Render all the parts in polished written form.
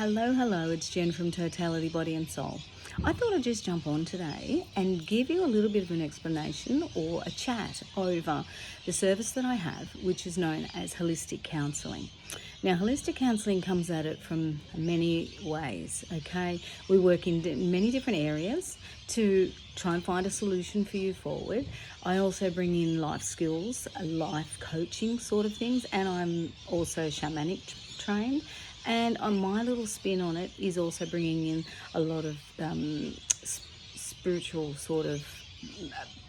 Hello, it's Jen from Totalitybody&soul. I thought I'd just jump on today and give you a little bit of an explanation or a chat over the service that I have, which is known as holistic counselling. Now, holistic counselling comes at it from many ways, okay? We work in many different areas to try and find a solution for you forward. I also bring in life skills, life coaching sort of things, and I'm also shamanic trained. And on my little spin on it is also bringing in a lot of spiritual sort of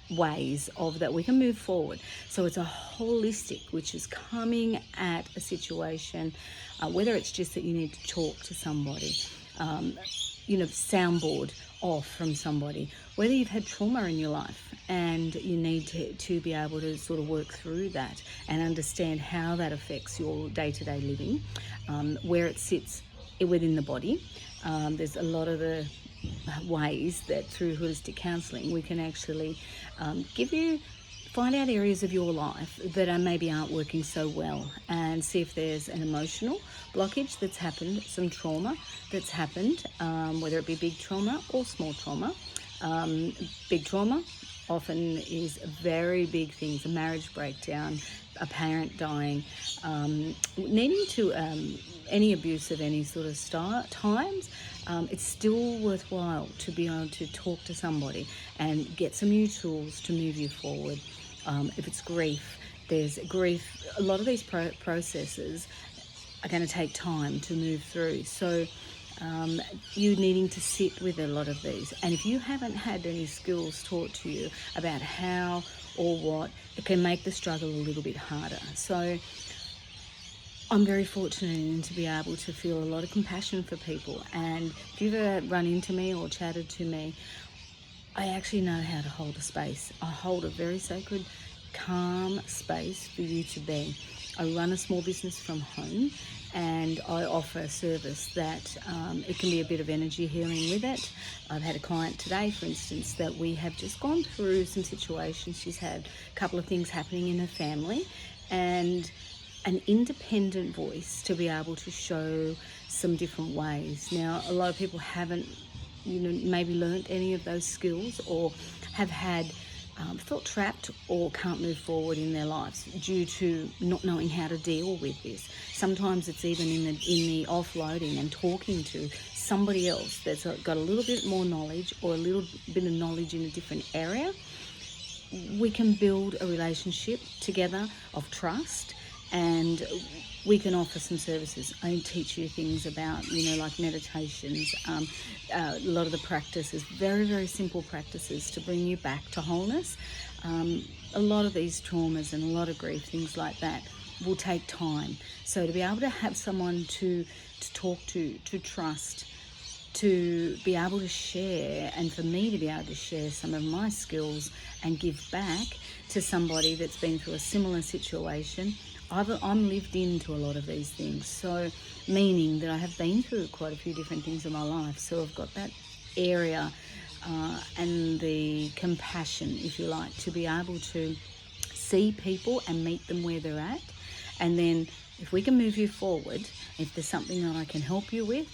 ways of that we can move forward. So it's a holistic, which is coming at a situation, whether it's just that you need to talk to somebody, soundboard off from somebody, whether you've had trauma in your life and you need to be able to sort of work through that and understand how that affects your day-to-day living, where it sits within the body. There's a lot of the ways that through holistic counselling we can actually find out areas of your life that maybe aren't working so well, and see if there's an emotional blockage that's happened, some trauma that's happened, whether it be big trauma or small trauma. Big trauma often is very big things, a marriage breakdown, a parent dying, needing to any abuse of any sort of times. It's still worthwhile to be able to talk to somebody and get some new tools to move you forward. If it's grief, there's grief. A lot of these processes are going to take time to move through. So you needing to sit with a lot of these. And if you haven't had any skills taught to you about how or what, it can make the struggle a little bit harder. So I'm very fortunate to be able to feel a lot of compassion for people. And if you've ever run into me or chatted to me, I actually know how to hold a space. I hold a very sacred, calm space for you to be. I run a small business from home, and I offer a service that it can be a bit of energy healing with it. I've had a client today, for instance, that we have just gone through some situations. She's had a couple of things happening in her family, and an independent voice to be able to show some different ways. Now, a lot of people haven't maybe learnt any of those skills, or have had felt trapped or can't move forward in their lives due to not knowing how to deal with this. Sometimes it's even in the offloading and talking to somebody else that's got a little bit more knowledge, or a little bit of knowledge in a different area. We can build a relationship together of trust, and we can offer some services. I teach you things about, like meditations, a lot of the practices, very, very simple practices to bring you back to wholeness. A lot of these traumas and a lot of grief, things like that, will take time. So to be able to have someone to talk to trust, to be able to share, and for me to be able to share some of my skills and give back to somebody that's been through a similar situation. I'm lived into a lot of these things, so meaning that I have been through quite a few different things in my life. So I've got that area and the compassion, if you like, to be able to see people and meet them where they're at. And then if we can move you forward, if there's something that I can help you with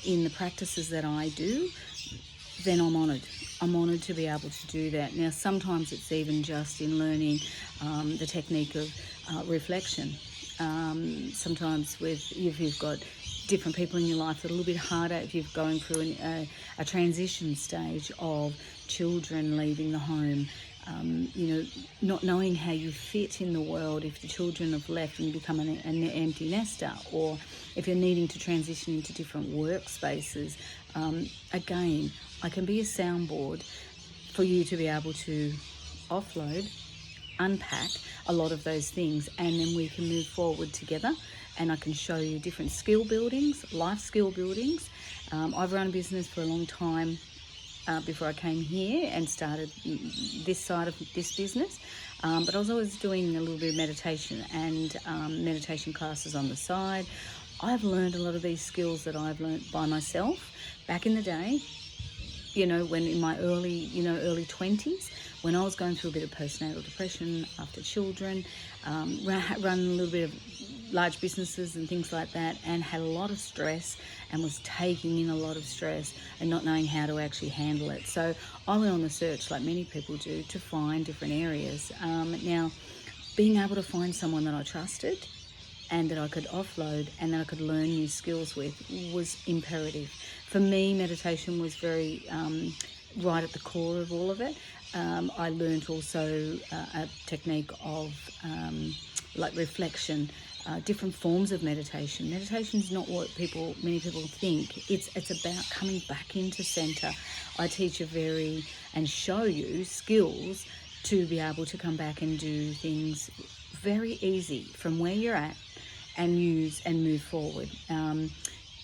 in the practices that I do, then I'm honoured. I'm honoured to be able to do that. Now, sometimes it's even just in learning the technique of reflection. Sometimes if you've got different people in your life, it's a little bit harder if you're going through a transition stage of children leaving the home, not knowing how you fit in the world if the children have left and you become an empty nester, or if you're needing to transition into different workspaces. Again, I can be a soundboard for you to be able to offload, unpack a lot of those things, and then we can move forward together, and I can show you different skill buildings, life skill buildings. I've run a business for a long time before I came here and started this side of this business, but I was always doing a little bit of meditation and meditation classes on the side. I've learned a lot of these skills that I've learned by myself back in the day, when in my early 20s, when I was going through a bit of postnatal depression after children, run a little bit of large businesses and things like that, and had a lot of stress and was taking in a lot of stress and not knowing how to actually handle it. So I went on the search, like many people do, to find different areas. Now, being able to find someone that I trusted and that I could offload and that I could learn new skills with was imperative. For me, meditation was very right at the core of all of it. I learned also a technique of like reflection, different forms of meditation. Meditation is not what many people think. It's about coming back into center. I teach and show you skills to be able to come back and do things very easy from where you're at and use and move forward.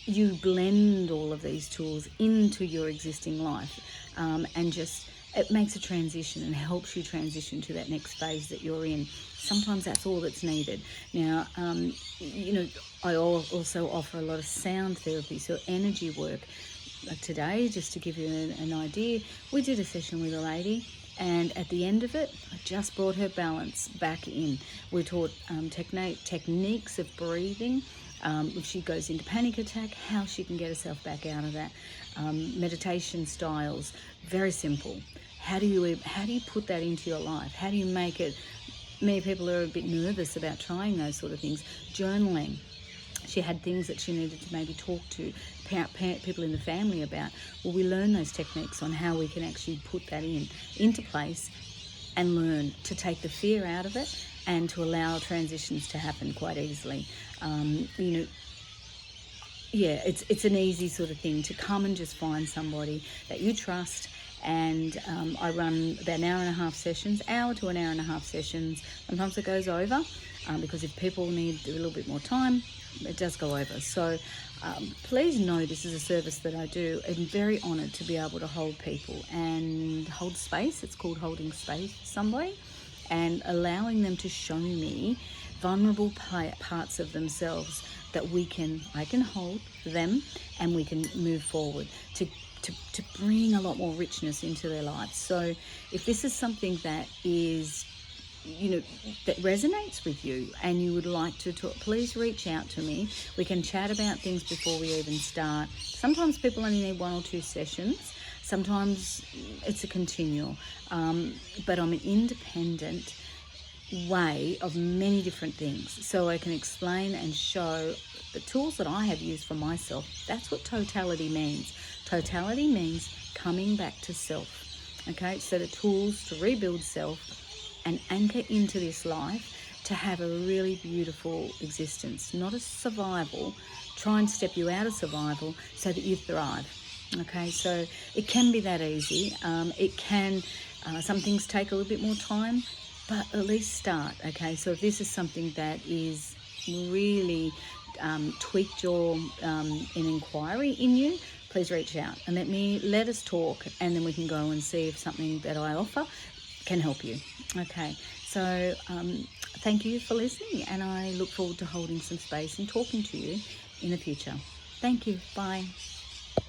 You blend all of these tools into your existing life, and just it makes a transition and helps you transition to that next phase that you're in. Sometimes that's all that's needed. Now, I also offer a lot of sound therapy, so energy work. Like today, just to give you an idea, we did a session with a lady, and at the end of it, I just brought her balance back in. We taught techniques of breathing. If she goes into panic attack, how she can get herself back out of that. Meditation styles, very simple. How do you put that into your life? How do you make it? Many people are a bit nervous about trying those sort of things. Journaling. She had things that she needed to maybe talk to people in the family about. Well, we learn those techniques on how we can actually put that into place and learn to take the fear out of it and to allow transitions to happen quite easily. It's an easy sort of thing to come and just find somebody that you trust. And I run about an hour and a half sessions, hour to an hour and a half sessions. Sometimes it goes over because if people need a little bit more time, it does go over. So please know this is a service that I do. I'm very honoured to be able to hold people and hold space. It's called holding space for somebody, and allowing them to show me vulnerable parts of themselves that I can hold them and we can move forward to bring a lot more richness into their lives. So if this is something that is, that resonates with you and you would like to talk, please reach out to me. We can chat about things before we even start. Sometimes people only need 1 or 2 sessions. Sometimes it's a continual. But I'm an independent way of many different things. So I can explain and show the tools that I have used for myself. That's what totality means. Totality means coming back to self. Okay, so the tools to rebuild self and anchor into this life to have a really beautiful existence, not a survival. Try and step you out of survival so that you thrive. Okay, so it can be that easy. Some things take a little bit more time, but at least start. Okay, so if this is something that is really tweaked an inquiry in you, please reach out and let us talk, and then we can go and see if something that I offer can help you. Okay, so thank you for listening, and I look forward to holding some space and talking to you in the future. Thank you. Bye.